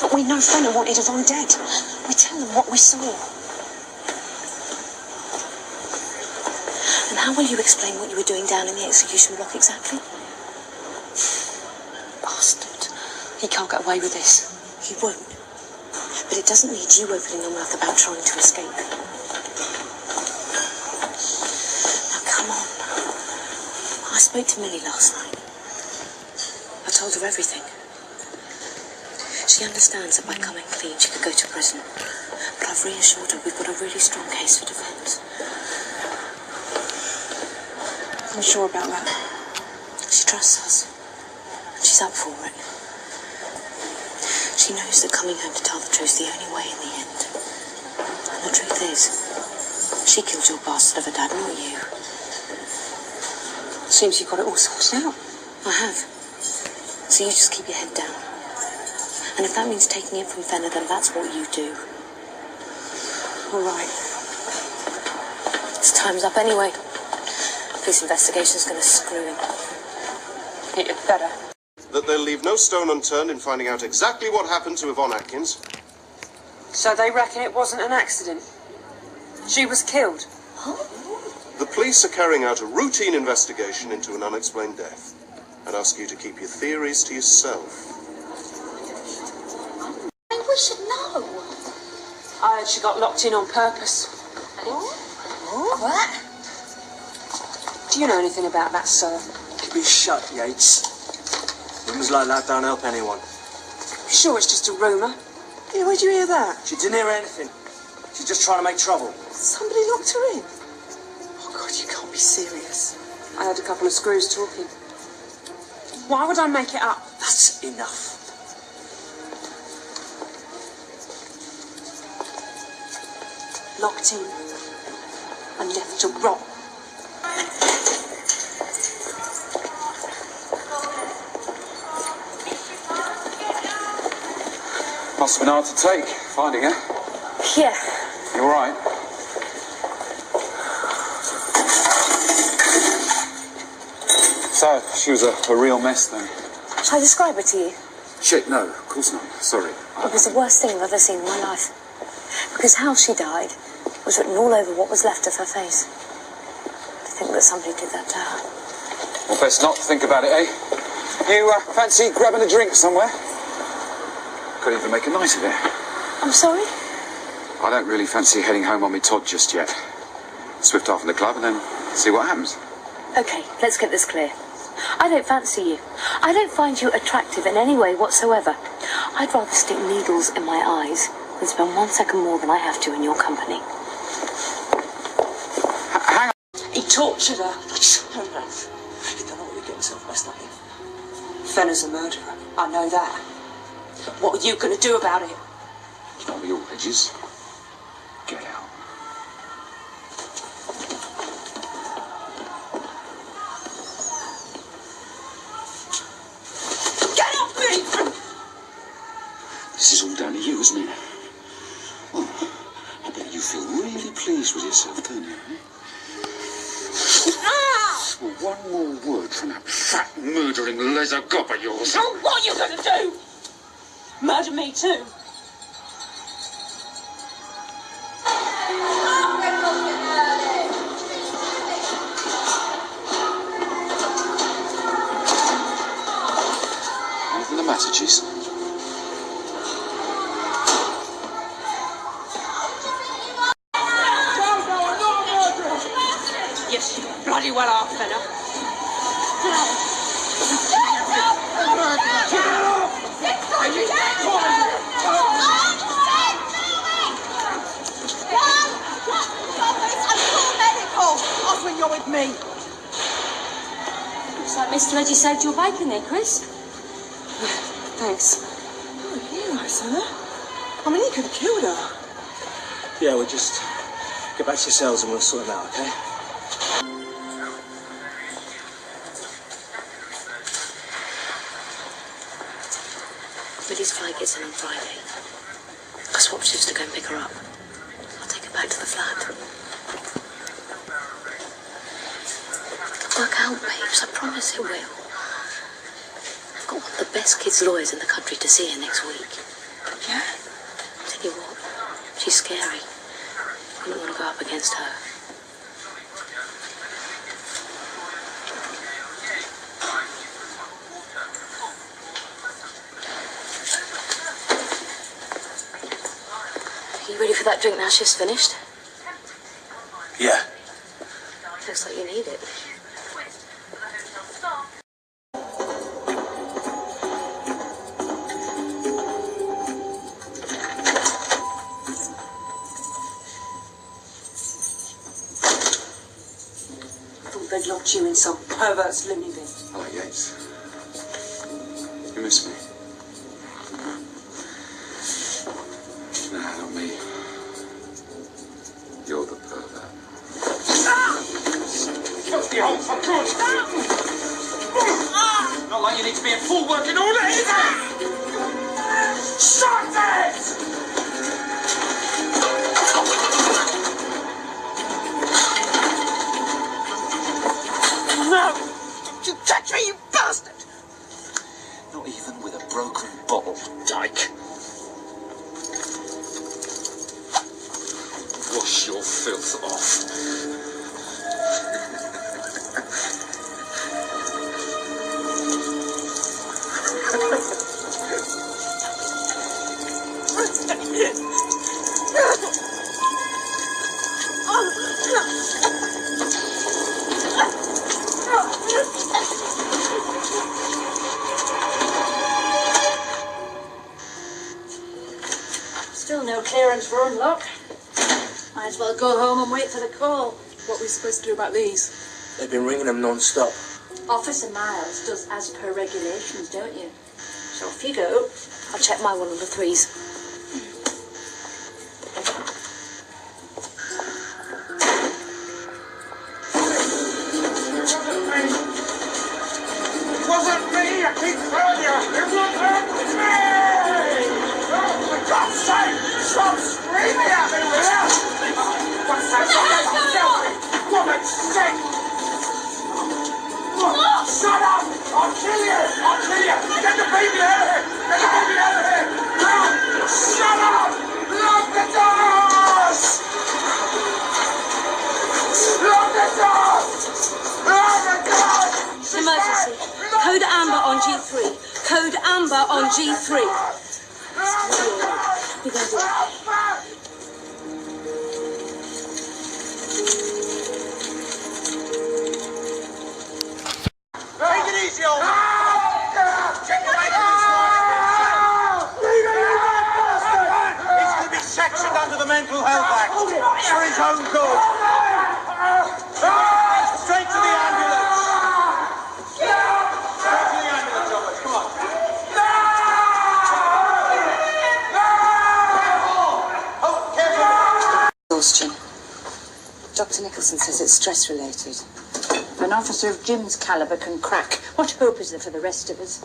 But we know Fenner wanted Yvonne dead. We tell them what we saw. And how will you explain what you were doing down in the execution block exactly? Bastard. He can't get away with this. He won't. But it doesn't need you opening your mouth about trying to escape. Now, come on. I spoke to Millie last night. I told her everything. She understands that by coming clean, she could go to prison. But I've reassured her we've got a really strong case for defence. I'm sure about that. She trusts us. And she's up for it. She knows that coming home to tell the truth's the only way in the end. And the truth is, she killed your bastard of a dad, not you. Seems you've got it all sorted out. I have. So you just keep your head down. And if that means taking it from Fenner, then that's what you do. All right. His time's up anyway. This investigation's going to screw him. It better. That they'll leave no stone unturned in finding out exactly what happened to Yvonne Atkins. So they reckon it wasn't an accident? She was killed? Huh? The police are carrying out a routine investigation into an unexplained death and ask you to keep your theories to yourself. We should know. I heard she got locked in on purpose. What? Do you know anything about that, sir? Keep it shut, Yates. Rumours like that don't help anyone. You sure it's just a rumour? Yeah, where'd you hear that? She didn't hear anything. She's just trying to make trouble. Somebody locked her in? Oh, God, you can't be serious. I heard a couple of screws talking. Why would I make it up? That's enough. Locked in and left to rot. Must have been hard to take, finding her. Yeah. You all right? So, she was a real mess then? Shall I describe her to you? Shit, no, of course not. Sorry. It was the worst thing I've ever seen in my life. Because how she died was written all over what was left of her face. To think that somebody did that to her. Well, best not think about it, eh? You fancy grabbing a drink somewhere? Could even make a night of it. I'm sorry? I don't really fancy heading home on me Todd just yet. Swift off in the club and then see what happens. Okay, let's get this clear. I don't fancy you. I don't find you attractive in any way whatsoever. I'd rather stick needles in my eyes than spend 1 second more than I have to in your company. Hang on. He tortured her. You don't know what you're getting yourself messed up in. Fenner's a murderer. I know that. What are you going to do about it? Not your edges. Get out. Get off me! This is all down to you, isn't it? Well, I bet you feel really pleased with yourself, don't you? Eh? Well, one more word from that fat murdering leather gob of yours. Oh, what are you going to do? Murder me too? Anything the matter, Cheese? Yes, you bloody well are, Fenner. When you're with me. Looks like Mr. Reggie saved your bacon there, Kris. Thanks. Oh, you right, Senna. I mean, he could have killed her. Yeah, we'll just get back to your cells and we'll sort them out, okay? Millie's flight gets in on Friday. I swapped shifts to go and pick her up. I'll take her back to the flat. Work out, babes. I promise it will. I've got one of the best kids' lawyers in the country to see her next week. Yeah? Tell you what, she's scary. I don't want to go up against her. Are you ready for that drink now shift's finished? Yeah. Looks like you need it. They'd locked you in some pervert's loony bin. Hello, Yates. You miss me? No, not me. You're the pervert. Filthy hole for good! Not like you need to be in full working order, is it? Shut it! No! You touch me, you bastard! Not even with a broken bottle, dyke. Wash your filth off. Still no clearance for unlock. Might as well go home and wait for the call. What are we supposed to do about these? They've been ringing them non-stop. Officer Miles does as per regulations, don't you? So off you go. I'll check my one on the threes. It wasn't me! I keep telling you! It wasn't me! Oh, for God's sake! Stop screaming at me, will you? What's that? Woman's sick! Shut up! I'll kill you! I'll kill you! Get the baby out of here! Get the baby out of here! Now! Shut up! Lock the doors! Lock the doors! Oh my God! Emergency. Code Amber on G3. Code Amber on G3. We're going to do it. Take it easy, old man! Check the Leave it, you bastard! He's going to be sectioned under the Mental Health Act for his own good. Straight to the ambulance. Straight to the ambulance, Thomas. Come on. Oh, careful. Exhaustion. Dr. Nicholson says it's stress-related. If an officer of Jim's caliber can crack, what hope is there for the rest of us?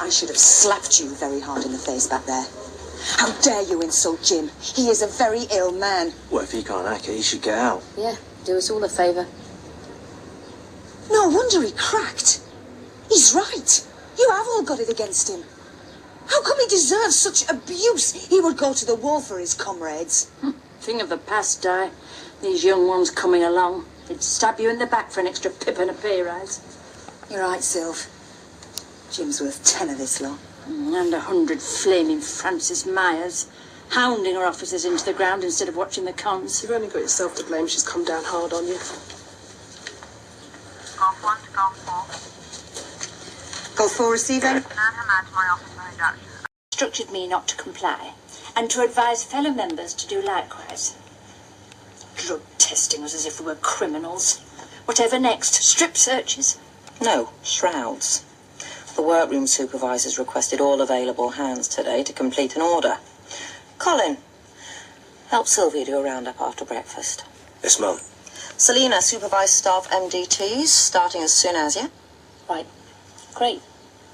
I should have slapped you very hard in the face back there. How dare you insult Jim? He is a very ill man. Well, if he can't hack it, he should get out. Yeah, do us all a favour. No wonder he cracked. He's right. You have all got it against him. How come he deserves such abuse? He would go to the wall for his comrades. Thing of the past, Di. These young ones coming along. They'd stab you in the back for an extra pip and a pay rise. You're right, Sylv. Jim's worth 10 of this lot. And 100 flaming Francis Myers, hounding her officers into the ground instead of watching the cons. You've only got yourself to blame. She's come down hard on you. Golf 1 to Golf 4. Golf 4 receiving. Nan Hamad to my office for induction. Instructed me not to comply, and to advise fellow members to do likewise. Drug testing us as if we were criminals. Whatever next? Strip searches? No, shrouds. The workroom supervisors requested all available hands today to complete an order. Colin, help Sylvia do a roundup after breakfast. Yes, Mum. Selena, supervise staff MDTs, starting as soon as, yeah? Right. Great.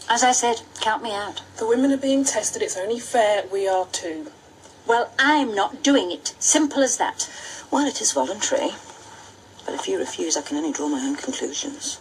As I said, count me out. The women are being tested. It's only fair we are too. Well, I'm not doing it. Simple as that. Well, it is voluntary. But if you refuse, I can only draw my own conclusions.